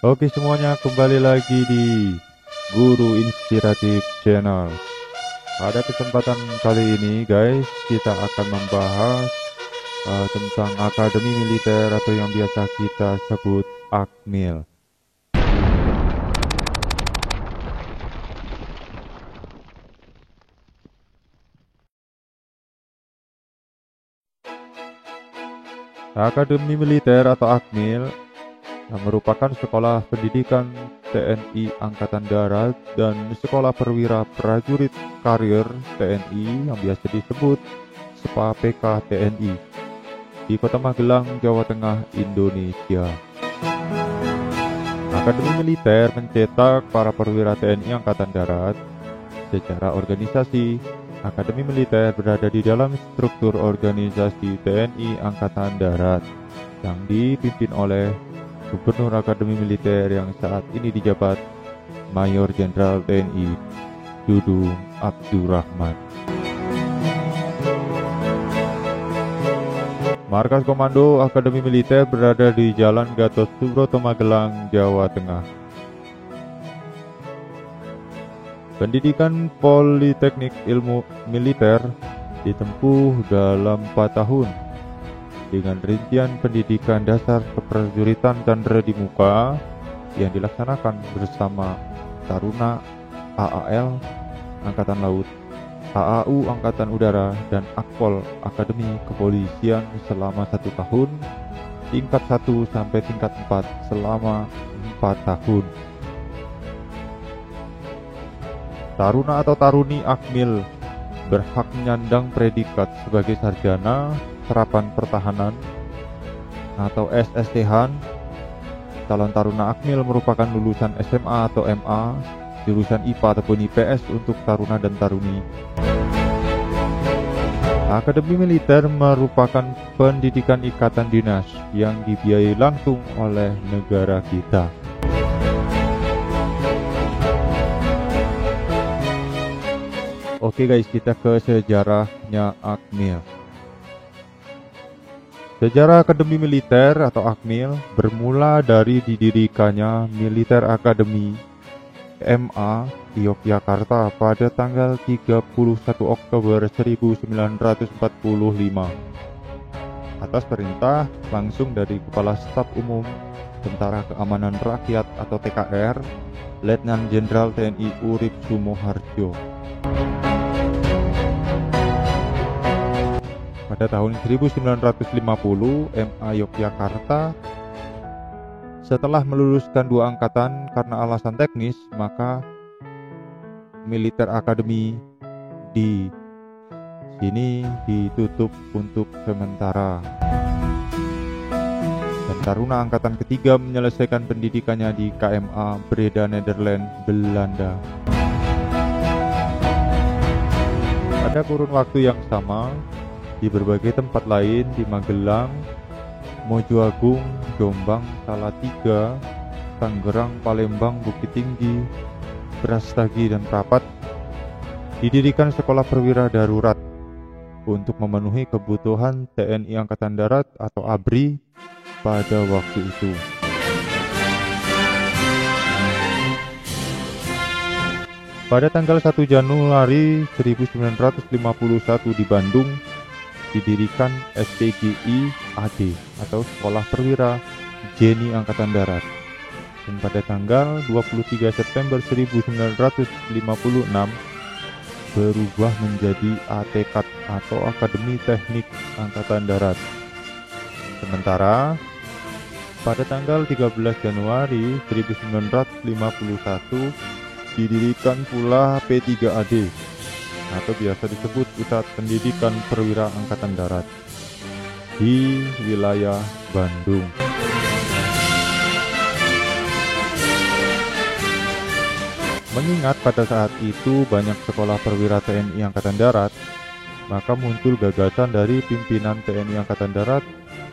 Oke semuanya, kembali lagi di Guru Inspiratif Channel. Pada kesempatan kali ini guys, kita akan membahas tentang Akademi Militer atau yang biasa kita sebut Akmil. Akademi Militer atau Akmil merupakan sekolah pendidikan TNI Angkatan Darat dan sekolah perwira prajurit karir TNI yang biasa disebut SPA PK TNI di Kota Magelang, Jawa Tengah, Indonesia. Akademi Militer mencetak para perwira TNI Angkatan Darat. Secara organisasi, Akademi Militer berada di dalam struktur organisasi TNI Angkatan Darat yang dipimpin oleh Gubernur Akademi Militer yang saat ini dijabat Mayor Jenderal TNI Dudung Abdurrahman. Markas Komando Akademi Militer berada di Jalan Gatot Subroto, Magelang, Jawa Tengah. Pendidikan Politeknik Ilmu Militer ditempuh dalam 4 tahun dengan rincian pendidikan dasar keprajuritan Chandra di Muka yang dilaksanakan bersama Taruna AAL Angkatan Laut, AAU Angkatan Udara, dan Akpol Akademi Kepolisian selama 1 tahun, tingkat 1 sampai tingkat 4 selama 4 tahun. Taruna atau Taruni Akmil berhak menyandang predikat sebagai sarjana serapan pertahanan atau SSTH. Calon Taruna Akmil merupakan lulusan SMA atau MA, jurusan IPA ataupun IPS untuk Taruna dan Taruni. Akademi Militer merupakan pendidikan ikatan dinas yang dibiayai langsung oleh negara kita. Oke guys, kita ke sejarahnya Akmil. Sejarah Akademi Militer atau Akmil bermula dari didirikannya Militer Academy MA di Yogyakarta pada tanggal 31 Oktober 1945 atas perintah langsung dari Kepala Staf Umum Tentara Keamanan Rakyat atau TKR, Letnan Jenderal TNI Urip Sumoharjo. Pada tahun 1950, MA Yogyakarta setelah meluluskan 2 angkatan karena alasan teknis, maka Militer Academy di sini ditutup untuk sementara. Dan Taruna Angkatan Ketiga menyelesaikan pendidikannya di KMA Breda, Nederland, Belanda. Pada kurun waktu yang sama, di berbagai tempat lain di Magelang, Mojoagung, Jombang, Salatiga, Tangerang, Palembang, Bukit Tinggi, Brastagi, dan Prapat didirikan sekolah perwira darurat untuk memenuhi kebutuhan TNI Angkatan Darat atau ABRI pada waktu itu. Pada tanggal 1 Januari 1951 di Bandung didirikan SPGI AD atau Sekolah Perwira Jeni Angkatan Darat. Dan pada tanggal 23 September 1956 berubah menjadi ATKAD atau Akademi Teknik Angkatan Darat. Sementara pada tanggal 13 Januari 1951 didirikan pula P3AD atau biasa disebut Pusat Pendidikan Perwira Angkatan Darat di wilayah Bandung. Mengingat pada saat itu banyak sekolah perwira TNI Angkatan Darat, maka muncul gagasan dari pimpinan TNI Angkatan Darat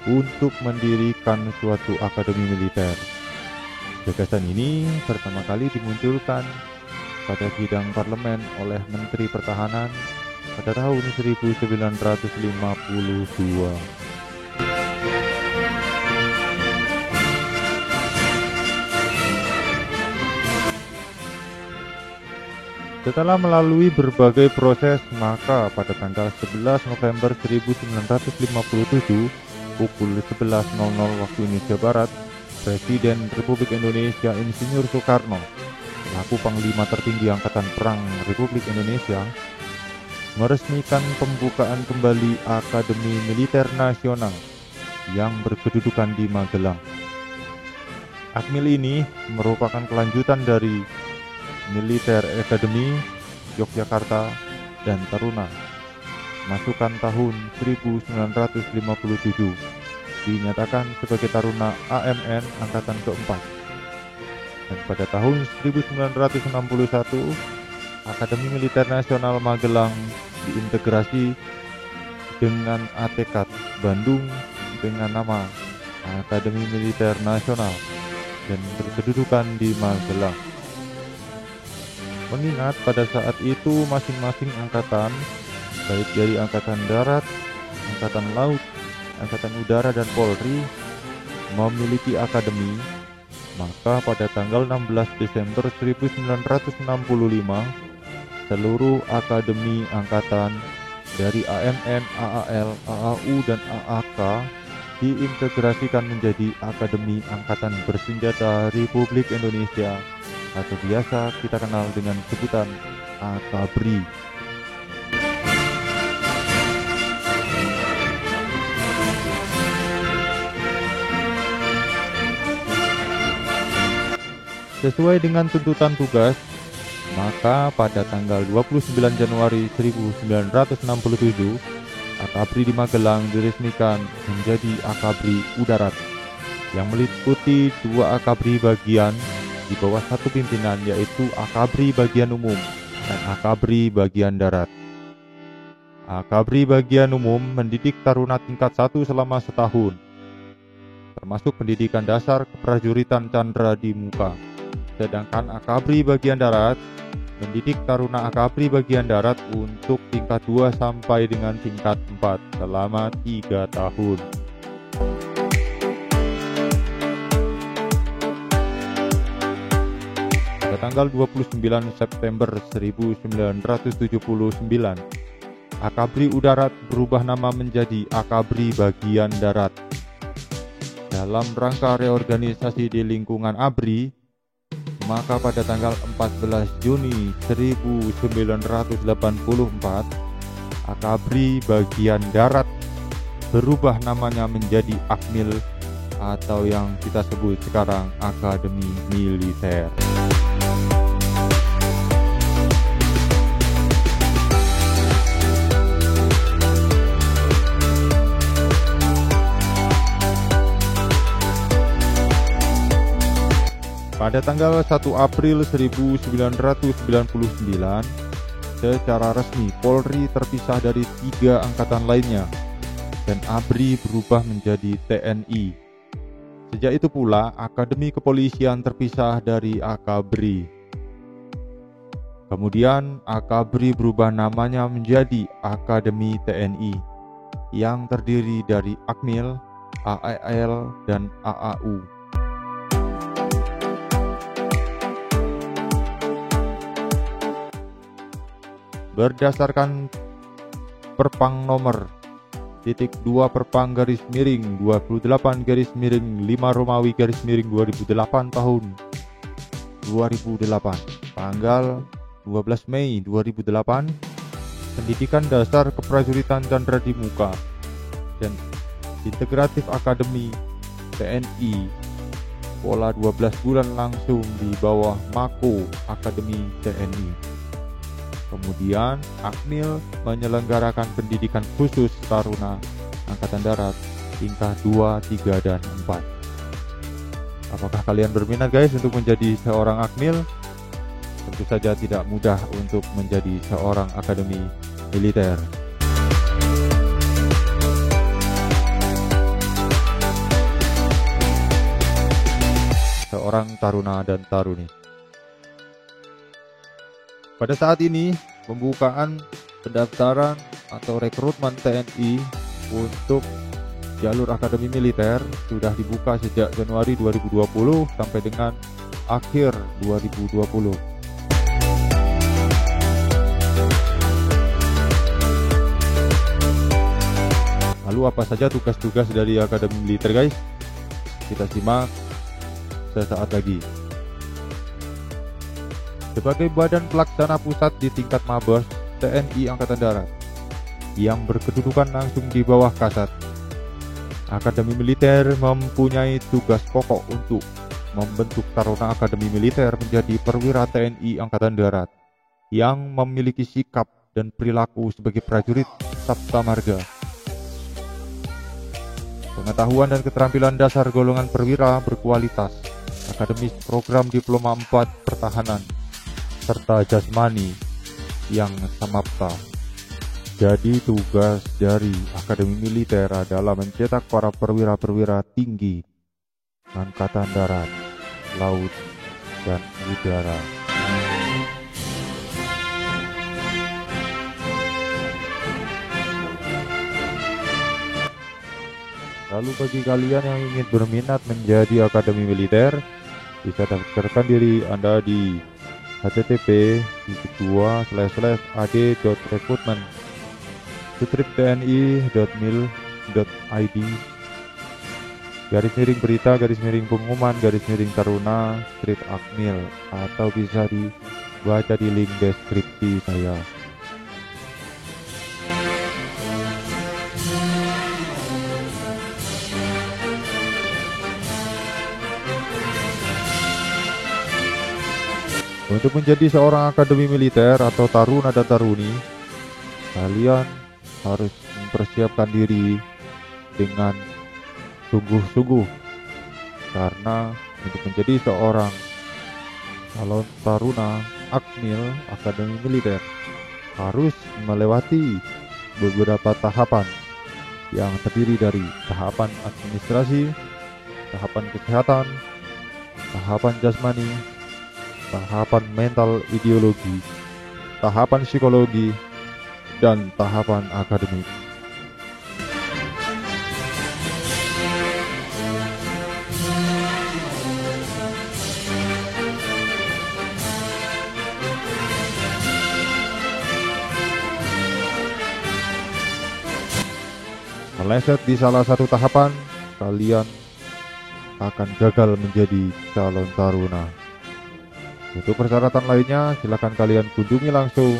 untuk mendirikan suatu akademi militer. Gagasan ini pertama kali dimunculkan pada sidang parlemen oleh Menteri Pertahanan pada tahun 1952. Setelah melalui berbagai proses, maka pada tanggal 11 November 1957 pukul 11.00 waktu Indonesia Barat, Presiden Republik Indonesia Insinyur Soekarno selaku Panglima tertinggi Angkatan Perang Republik Indonesia meresmikan pembukaan kembali Akademi Militer Nasional yang berkedudukan di Magelang. Akmil ini merupakan kelanjutan dari Militer Academy Yogyakarta dan Taruna masukan tahun 1957 dinyatakan sebagai Taruna AMN Angkatan keempat, dan pada tahun 1961 Akademi Militer Nasional Magelang diintegrasi dengan ATK Bandung dengan nama Akademi Militer Nasional dan berkedudukan di Magelang. Mengingat pada saat itu masing-masing angkatan, baik dari Angkatan Darat, Angkatan Laut, Angkatan Udara, dan Polri memiliki akademi, maka pada tanggal 16 Desember 1965 seluruh akademi angkatan dari AMN, AAL, AAU, dan AAK diintegrasikan menjadi Akademi Angkatan Bersenjata Republik Indonesia atau biasa kita kenal dengan sebutan AKABRI. Sesuai dengan tuntutan tugas, maka pada tanggal 29 Januari 1967, AKABRI di Magelang diresmikan menjadi AKABRI Udarat yang meliputi dua AKABRI bagian di bawah satu pimpinan, yaitu AKABRI Bagian Umum dan AKABRI Bagian Darat. AKABRI Bagian Umum mendidik taruna tingkat 1 selama setahun, termasuk pendidikan dasar keprajuritan candra di muka. Sedangkan AKABRI Bagian Darat mendidik taruna AKABRI Bagian Darat untuk tingkat 2 sampai dengan tingkat 4 selama 3 tahun. Pada tanggal 29 September 1979, AKABRI Udarat berubah nama menjadi AKABRI Bagian Darat. Dalam rangka reorganisasi di lingkungan ABRI, maka pada tanggal 14 Juni 1984, AKABRI Bagian Darat berubah namanya menjadi Akmil atau yang kita sebut sekarang Akademi Militer. Pada tanggal 1 April 1999, secara resmi Polri terpisah dari 3 angkatan lainnya dan ABRI berubah menjadi TNI. Sejak itu pula Akademi Kepolisian terpisah dari AKABRI. Kemudian AKABRI berubah namanya menjadi Akademi TNI yang terdiri dari Akmil, AAL, dan AAU. Berdasarkan Perpang nomor .2 Perpang _28 _5 Romawi _2008 tahun 2008, tanggal 12 Mei 2008, pendidikan dasar keprajuritan candra di muka dan integratif akademi TNI pola 12 bulan langsung di bawah Mako Akademi TNI. Kemudian Akmil menyelenggarakan pendidikan khusus taruna Angkatan Darat tingkat 2, 3, dan 4. Apakah kalian berminat guys untuk menjadi seorang Akmil? Tentu saja tidak mudah untuk menjadi seorang akademi militer. Seorang taruna dan taruni. Pada saat ini, pembukaan pendaftaran atau rekrutmen TNI untuk jalur akademi militer sudah dibuka sejak Januari 2020 sampai dengan akhir 2020. Lalu apa saja tugas-tugas dari Akademi Militer, guys? Kita simak sesaat lagi. Sebagai badan pelaksana pusat di tingkat Mabes TNI Angkatan Darat yang berkedudukan langsung di bawah Kasat, Akademi Militer mempunyai tugas pokok untuk membentuk Taruna Akademi Militer menjadi perwira TNI Angkatan Darat yang memiliki sikap dan perilaku sebagai prajurit Sabta Marga. Pengetahuan dan keterampilan dasar golongan perwira berkualitas, akademis program Diploma 4 Pertahanan, serta jasmani yang samapta. Jadi tugas dari Akademi Militer adalah mencetak para perwira-perwira tinggi Angkatan Darat, Laut, dan Udara. Lalu bagi kalian yang ingin berminat menjadi Akademi Militer, bisa daftarkan diri Anda di http://ad.recruitment.tni.mil.id /berita /pengumuman /taruna /akmil, atau bisa dibaca di link deskripsi saya. Untuk menjadi seorang akademi militer atau taruna dan taruni, kalian harus mempersiapkan diri dengan sungguh-sungguh, karena untuk menjadi seorang calon taruna akmil akademi militer harus melewati beberapa tahapan yang terdiri dari tahapan administrasi, tahapan kesehatan, tahapan jasmani, tahapan mental ideologi, tahapan psikologi, dan tahapan akademik. Meleset di salah satu tahapan, kalian akan gagal menjadi calon taruna. Untuk persyaratan lainnya, silakan kalian kunjungi langsung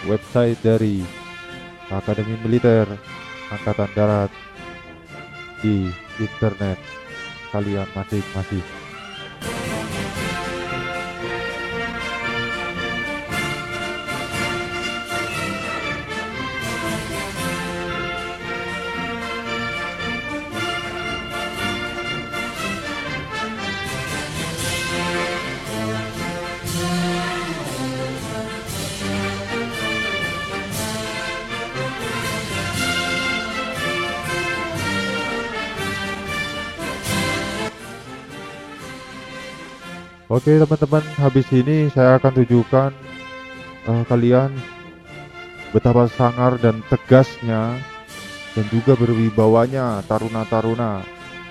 website dari Akademi Militer Angkatan Darat di internet kalian masing-masing. Oke teman-teman, habis ini saya akan tunjukkan kalian betapa sangar dan tegasnya dan juga berwibawanya taruna-taruna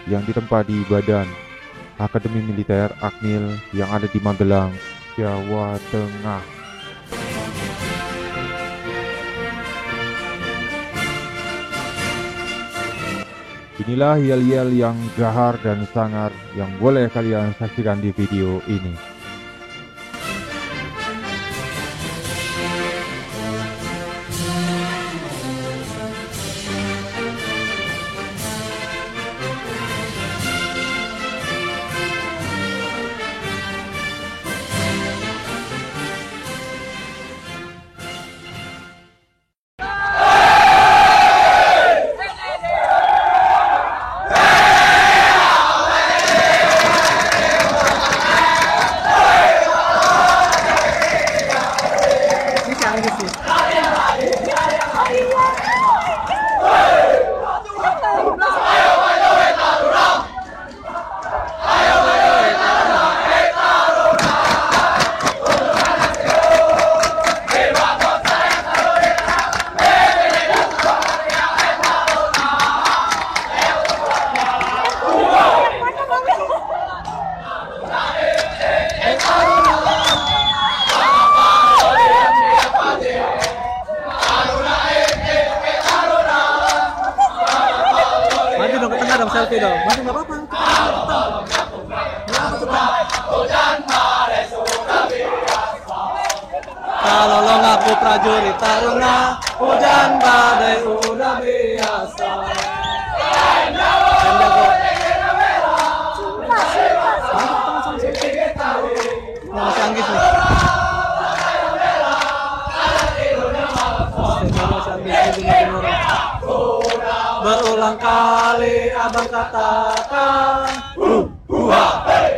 yang ditempa di badan Akademi Militer Akmil yang ada di Magelang, Jawa Tengah. Inilah yel-yel yang gahar dan sangar yang boleh kalian saksikan di video ini. nggak apa-apa. Kalau lo ngaku prajurit taruna, hujan badai udah biasa. Masih Anggis nih. Berulang kali abang katakan,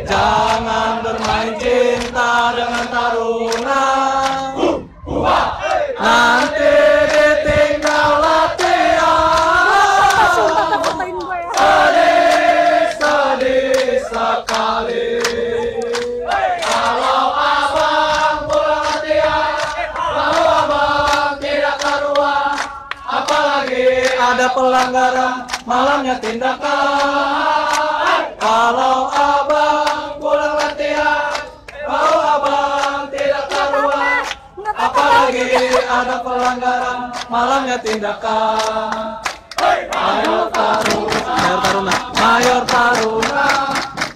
jangan bermain cinta dengan taruna. Nanti ditinggal latihan. Sedih sekali. Kalau abang pulang latihan, lalu abang tidak karuan, apalagi ada pelanggaran, malamnya tindakan. Kalau abang pulang latihan, lalu abang tidak karuan, apalagi ada pelanggaran, malamnya tindakan. Mayor Taruna, Mayor Taruna,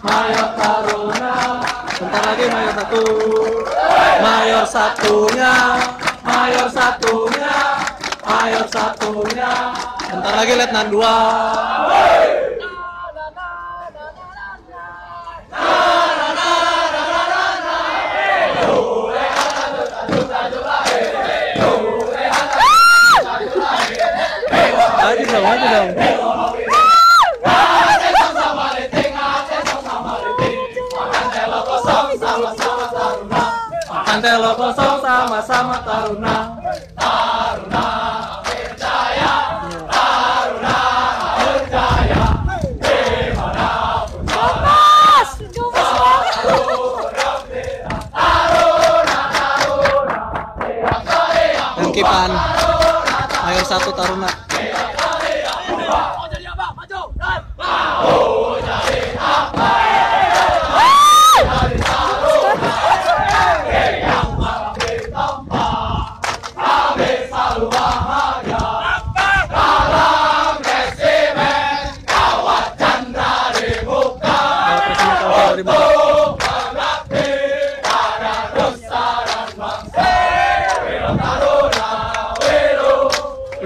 Mayor Taruna. Bentar lagi Mayor satu, Mayor satunya, Mayor satunya, Mayor satunya. Bentar lagi Letnan 2. Maju dong, maju dong. Antelo kosong sama-sama taruna. Taruna berjaya, taruna berjaya. Dimanapun Mas, dan Kipan Mayor 1 Taruna.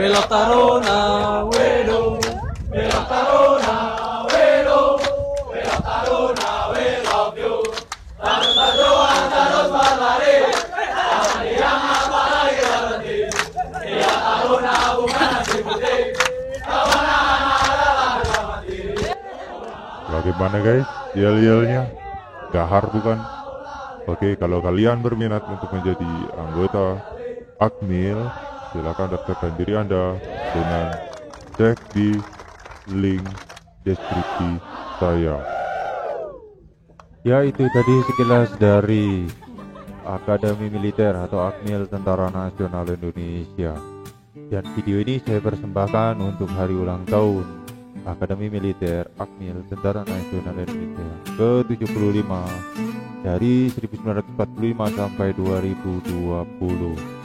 Welok Taruna, wedo. Welok Taruna, wedo. Welok Taruna, we love you. Terus berjuang, terus berlari. Jangan yang apalagi berhenti. Dia Taruna bukan nasi putih. Kemenangan adalah harga mati. Bagaimana guys, yel-yelnya? Gahar bukan? Oke, kalau kalian berminat untuk menjadi anggota Akmil, silakan daftarkan diri Anda dengan cek di link deskripsi saya. Ya, itu tadi sekilas dari Akademi Militer atau Akmil Tentara Nasional Indonesia. Dan video ini saya persembahkan untuk hari ulang tahun Akademi Militer Akmil Tentara Nasional Indonesia ke-75 dari 1945 sampai 2020.